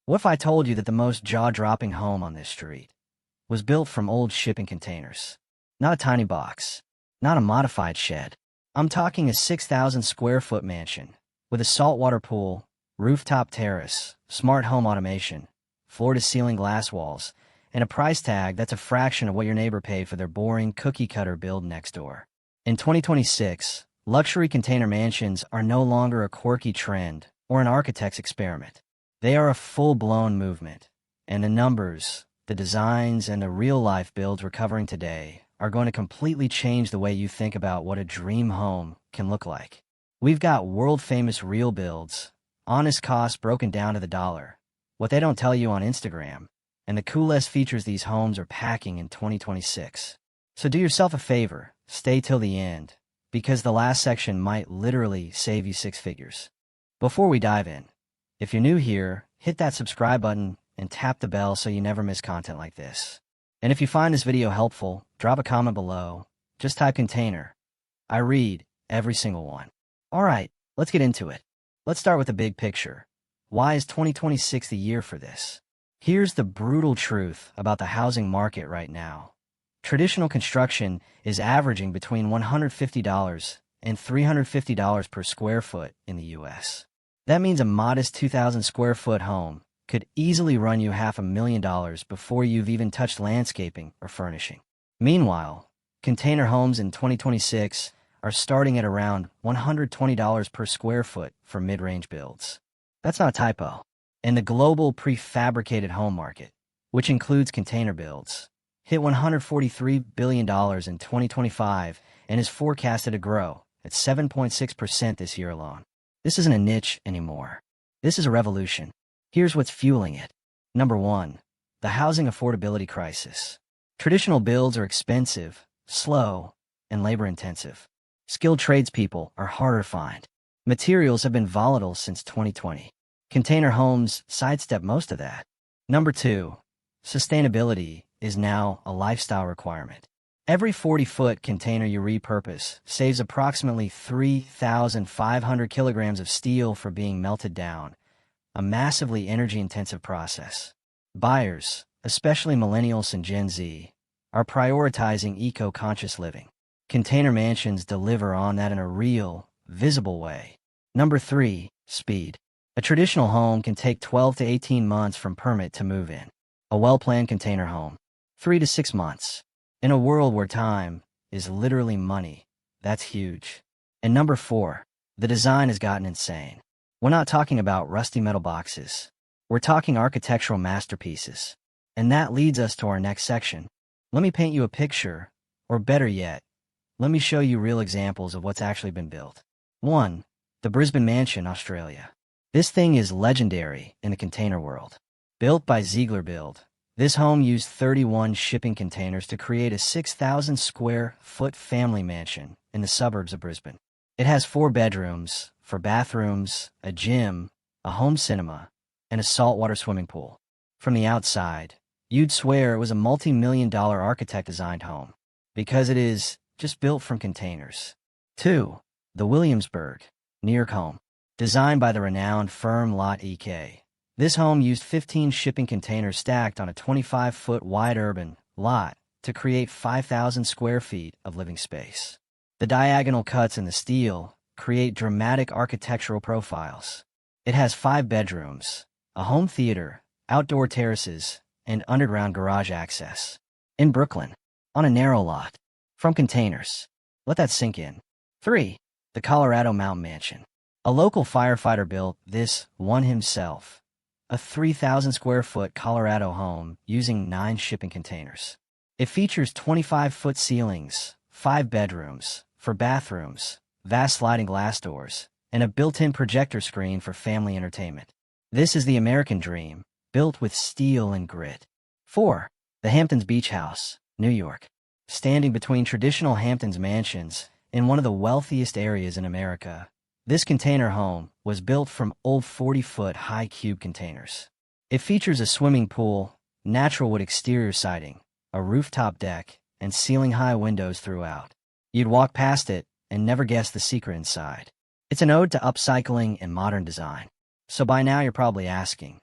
What if I told you that the most jaw-dropping home on this street was built from old shipping containers? Not a tiny box, not a modified shed. I'm talking a 6,000 square foot mansion with a saltwater pool, rooftop terrace, smart home automation, floor-to-ceiling glass walls, and a price tag that's a fraction of what your neighbor paid for their boring cookie-cutter build next door. In 2026, luxury container mansions are no longer a quirky trend or an architect's experiment. They are a full-blown movement, and the numbers, the designs, and the real-life builds we're covering today are going to completely change the way you think about what a dream home can look like. We've got world-famous real builds, honest costs broken down to the dollar, what they don't tell you on Instagram, and the coolest features these homes are packing in 2026. So do yourself a favor, stay till the end, because the last section might literally save you six figures. Before we dive in, if you're new here, hit that subscribe button and tap the bell so you never miss content like this. And if you find this video helpful, drop a comment below. Just type container. I read every single one. All right, let's get into it. Let's start with the big picture. Why is 2026 the year for this? Here's the brutal truth about the housing market right now. Traditional construction is averaging between $150 and $350 per square foot in the U.S. That means a modest 2,000 square foot home could easily run you $500,000 before you've even touched landscaping or furnishing. Meanwhile, container homes in 2026 are starting at around $120 per square foot for mid-range builds. That's not a typo. And the global prefabricated home market, which includes container builds, hit $143 billion in 2025 and is forecasted to grow at 7.6% this year alone. This isn't a niche anymore. This is a revolution. Here's what's fueling it. Number one, the housing affordability crisis. Traditional builds are expensive, slow, and labor-intensive. Skilled tradespeople are harder to find. Materials have been volatile since 2020. Container homes sidestep most of that. Number two, sustainability is now a lifestyle requirement. Every 40-foot container you repurpose saves approximately 3,500 kilograms of steel for being melted down, a massively energy-intensive process. Buyers, especially millennials and Gen Z, are prioritizing eco-conscious living. Container mansions deliver on that in a real, visible way. Number three, speed. A traditional home can take 12 to 18 months from permit to move in. A well-planned container home, 3 to 6 months. In a world where time is literally money, that's huge. And number four, the design has gotten insane. We're not talking about rusty metal boxes. We're talking architectural masterpieces. And that leads us to our next section. Let me paint you a picture, or better yet, let me show you real examples of what's actually been built. 1. The Brisbane Mansion, Australia. This thing is legendary in the container world. Built by Ziegler Build, this home used 31 shipping containers to create a 6,000 square foot family mansion in the suburbs of Brisbane. It has 4 bedrooms, 4 bathrooms, a gym, a home cinema, and a saltwater swimming pool. From the outside, you'd swear it was a multi-million-dollar architect-designed home, because it is just built from containers. 2. The Williamsburg, New York home. Designed by the renowned firm Lot EK. This home used 15 shipping containers stacked on a 25-foot wide urban lot to create 5,000 square feet of living space. The diagonal cuts in the steel create dramatic architectural profiles. It has 5 bedrooms, a home theater, outdoor terraces, and underground garage access. In Brooklyn, on a narrow lot, from containers. Let that sink in. 3. The Colorado Mountain Mansion. A local firefighter built this one himself, a 3,000 square foot Colorado home using 9 shipping containers. It features 25-foot ceilings, 5 bedrooms, 4 bathrooms, vast sliding glass doors, and a built-in projector screen for family entertainment. This is the American dream, built with steel and grit. 4. The Hamptons Beach House, New York. Standing between traditional Hamptons mansions in one of the wealthiest areas in America, this container home was built from old 40-foot high cube containers. It features a swimming pool, natural wood exterior siding, a rooftop deck, and ceiling-high windows throughout. You'd walk past it and never guess the secret inside. It's an ode to upcycling and modern design. So by now you're probably asking,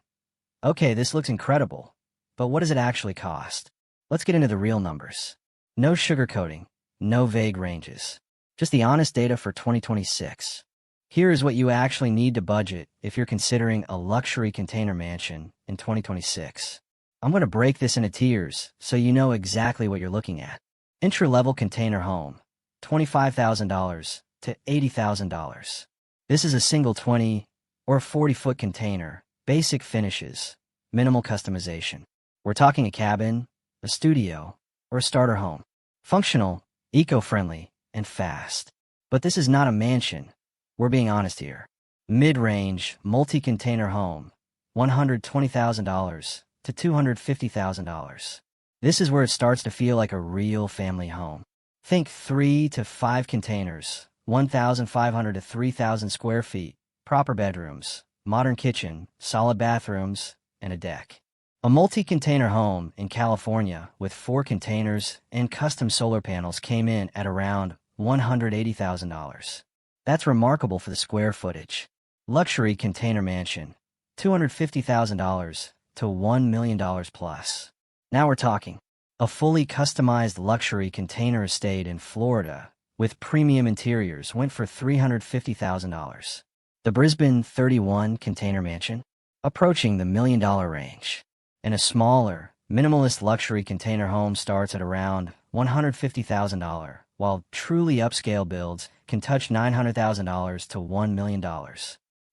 Okay, this looks incredible, but what does it actually cost? Let's get into the real numbers. No sugarcoating, no vague ranges. Just the honest data for 2026. Here is what you actually need to budget if you're considering a luxury container mansion in 2026. I'm going to break this into tiers so you know exactly what you're looking at. Entry-level container home, $25,000 to $80,000. This is a single 20 or 40-foot container, basic finishes, minimal customization. We're talking a cabin, a studio, or a starter home. Functional, eco-friendly, and fast. But this is not a mansion. We're being honest here. Mid-range, multi-container home, $120,000 to $250,000. This is where it starts to feel like a real family home. Think 3 to 5 containers, 1,500 to 3,000 square feet, proper bedrooms, modern kitchen, solid bathrooms, and a deck. A multi-container home in California with 4 containers and custom solar panels came in at around $180,000. That's remarkable for the square footage. Luxury container mansion, $250,000 to $1 million plus. Now we're talking. A fully customized luxury container estate in Florida with premium interiors went for $350,000. The Brisbane 31 container mansion, approaching the $1 million range. And a smaller, minimalist luxury container home starts at around $150,000, while truly upscale builds can touch $900,000 to $1 million.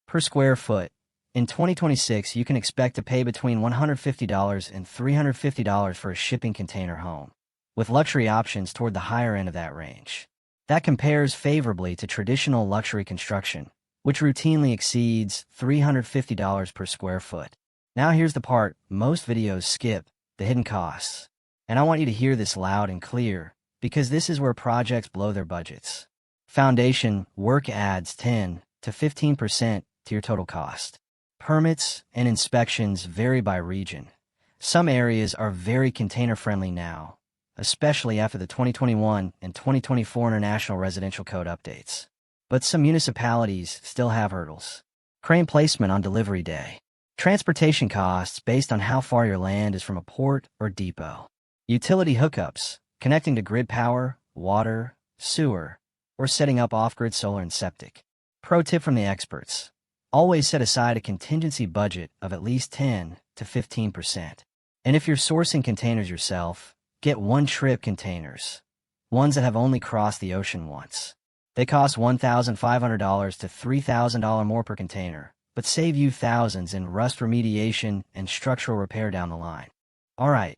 Per square foot, in 2026 you can expect to pay between $150 and $350 for a shipping container home, with luxury options toward the higher end of that range. That compares favorably to traditional luxury construction, which routinely exceeds $350 per square foot. Now here's the part most videos skip, the hidden costs. And I want you to hear this loud and clear, because this is where projects blow their budgets. Foundation work adds 10 to 15% to your total cost. Permits and inspections vary by region. Some areas are very container-friendly now, especially after the 2021 and 2024 International Residential Code updates. But some municipalities still have hurdles. Crane placement on delivery day. Transportation costs based on how far your land is from a port or depot. Utility hookups, connecting to grid power, water, sewer, or setting up off-grid solar and septic. Pro tip from the experts. Always set aside a contingency budget of at least 10 to 15%. And if you're sourcing containers yourself, get one-trip containers, ones that have only crossed the ocean once. They cost $1,500 to $3,000 more per container, but save you thousands in rust remediation and structural repair down the line. All right,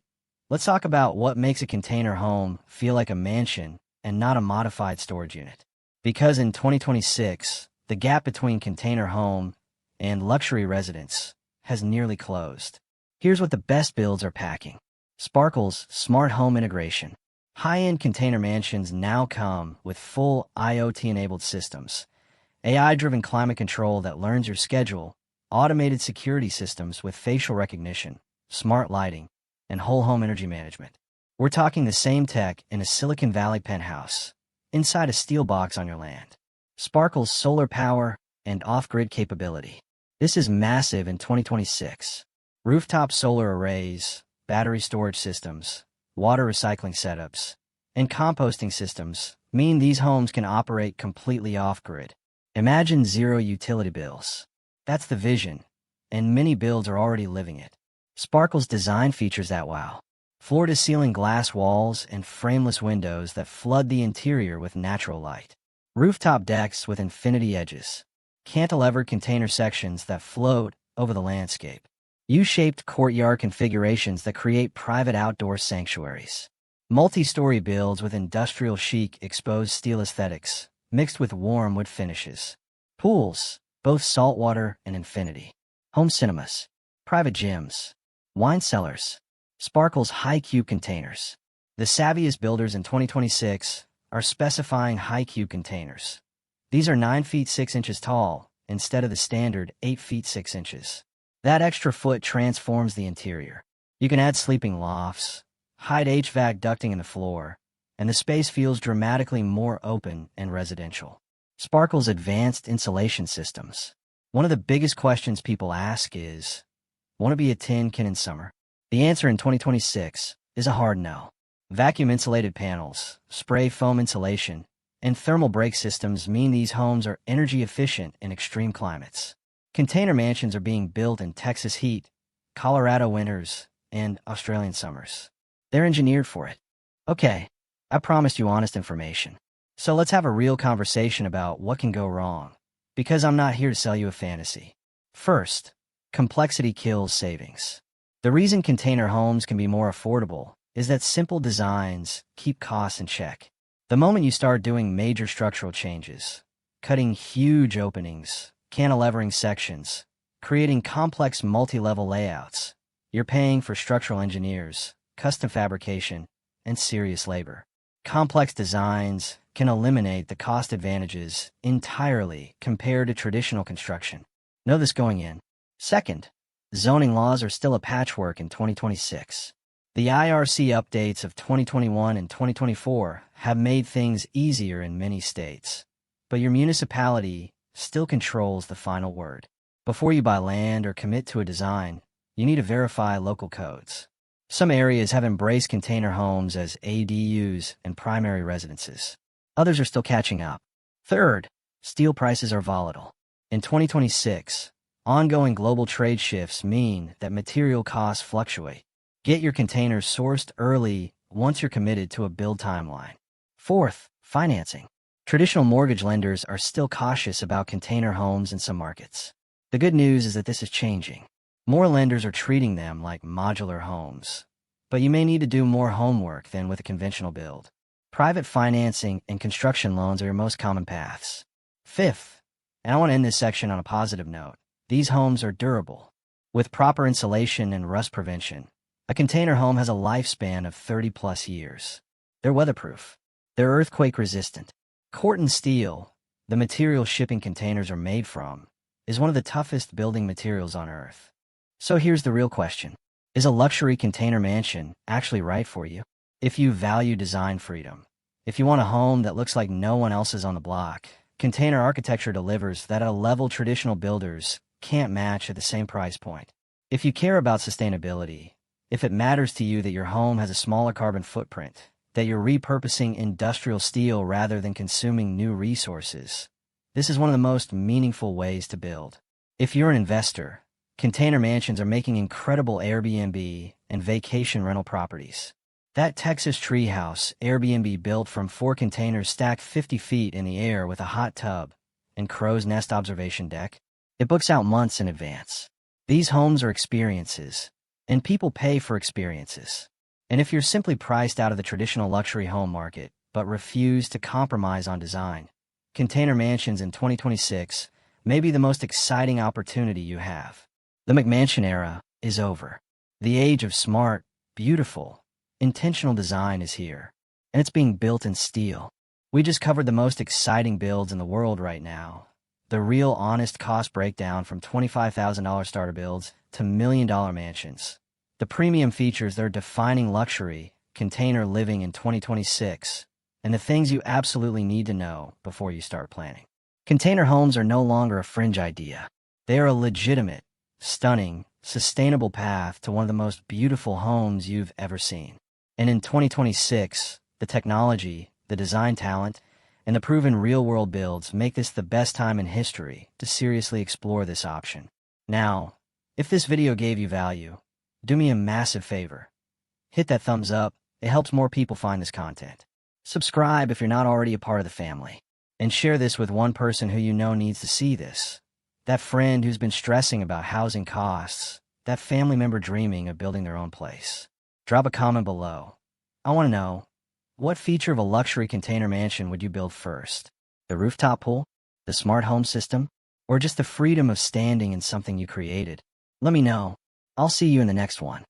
let's talk about what makes a container home feel like a mansion and not a modified storage unit. Because in 2026, the gap between container home and luxury residence has nearly closed. Here's what the best builds are packing. Sparkle's smart home integration. High-end container mansions now come with full IoT-enabled systems, AI-driven climate control that learns your schedule, automated security systems with facial recognition, smart lighting, and whole home energy management. We're talking the same tech in a Silicon Valley penthouse, inside a steel box on your land. Sparkle's solar power and off-grid capability. This is massive in 2026. Rooftop solar arrays, battery storage systems, water recycling setups, and composting systems mean these homes can operate completely off-grid. Imagine zero utility bills. That's the vision, and many builds are already living it. Sparkle's design features that wow. Floor-to-ceiling glass walls and frameless windows that flood the interior with natural light. Rooftop decks with infinity edges. Cantilevered container sections that float over the landscape. U-shaped courtyard configurations that create private outdoor sanctuaries. Multi-story builds with industrial chic exposed steel aesthetics, mixed with warm wood finishes. Pools, both saltwater and infinity. Home cinemas. Private gyms. Wine cellars. Sparkle's high-cube containers. The savviest builders in 2026 are specifying high-cube containers. These are 9 feet 6 inches tall, instead of the standard 8 feet 6 inches. That extra foot transforms the interior. You can add sleeping lofts, hide HVAC ducting in the floor, and the space feels dramatically more open and residential. Sparkle's advanced insulation systems. One of the biggest questions people ask is, Want to be a tin can in summer? The answer in 2026 is a hard no. Vacuum-insulated panels, spray foam insulation, and thermal brake systems mean these homes are energy efficient in extreme climates. Container mansions are being built in Texas heat, Colorado winters, and Australian summers. They're engineered for it. Okay, I promised you honest information. So let's have a real conversation about what can go wrong, because I'm not here to sell you a fantasy. First, complexity kills savings. The reason container homes can be more affordable is that simple designs keep costs in check. The moment you start doing major structural changes, cutting huge openings, cantilevering sections, creating complex multi-level layouts, you're paying for structural engineers, custom fabrication, and serious labor. Complex designs can eliminate the cost advantages entirely compared to traditional construction. Know this going in. Second, zoning laws are still a patchwork in 2026. The IRC updates of 2021 and 2024 have made things easier in many states, but your municipality still controls the final word. Before you buy land or commit to a design, you need to verify local codes. Some areas have embraced container homes as ADUs and primary residences. Others are still catching up. Third, steel prices are volatile. In 2026, ongoing global trade shifts mean that material costs fluctuate. Get your containers sourced early once you're committed to a build timeline. Fourth, financing. Traditional mortgage lenders are still cautious about container homes in some markets. The good news is that this is changing. More lenders are treating them like modular homes, but you may need to do more homework than with a conventional build. Private financing and construction loans are your most common paths. Fifth, and I want to end this section on a positive note, these homes are durable. With proper insulation and rust prevention, a container home has a lifespan of 30-plus years. They're weatherproof. They're earthquake-resistant. Corten steel, the material shipping containers are made from, is one of the toughest building materials on Earth. So here's the real question. Is a luxury container mansion actually right for you? If you value design freedom, if you want a home that looks like no one else's on the block, container architecture delivers that at a level traditional builders can't match at the same price point. If you care about sustainability, if it matters to you that your home has a smaller carbon footprint, that you're repurposing industrial steel rather than consuming new resources, this is one of the most meaningful ways to build. If you're an investor, container mansions are making incredible Airbnb and vacation rental properties. That Texas treehouse Airbnb built from 4 containers stacked 50 feet in the air with a hot tub and crow's nest observation deck, it books out months in advance. These homes are experiences, and people pay for experiences. And if you're simply priced out of the traditional luxury home market but refuse to compromise on design, container mansions in 2026 may be the most exciting opportunity you have. The McMansion era is over. The age of smart, beautiful, intentional design is here, and it's being built in steel. We just covered the most exciting builds in the world right now. The real honest cost breakdown from $25,000 starter builds to million-dollar mansions. The premium features that are defining luxury, container living in 2026, and the things you absolutely need to know before you start planning. Container homes are no longer a fringe idea. They are a legitimate, stunning, sustainable path to one of the most beautiful homes you've ever seen. And in 2026, the technology, the design talent, and the proven real-world builds make this the best time in history to seriously explore this option. Now, if this video gave you value, do me a massive favor. Hit that thumbs up. It helps more people find this content. Subscribe if you're not already a part of the family. And share this with one person who you know needs to see this. That friend who's been stressing about housing costs. That family member dreaming of building their own place. Drop a comment below. I want to know, what feature of a luxury container mansion would you build first? The rooftop pool? The smart home system? Or just the freedom of standing in something you created? Let me know. I'll see you in the next one.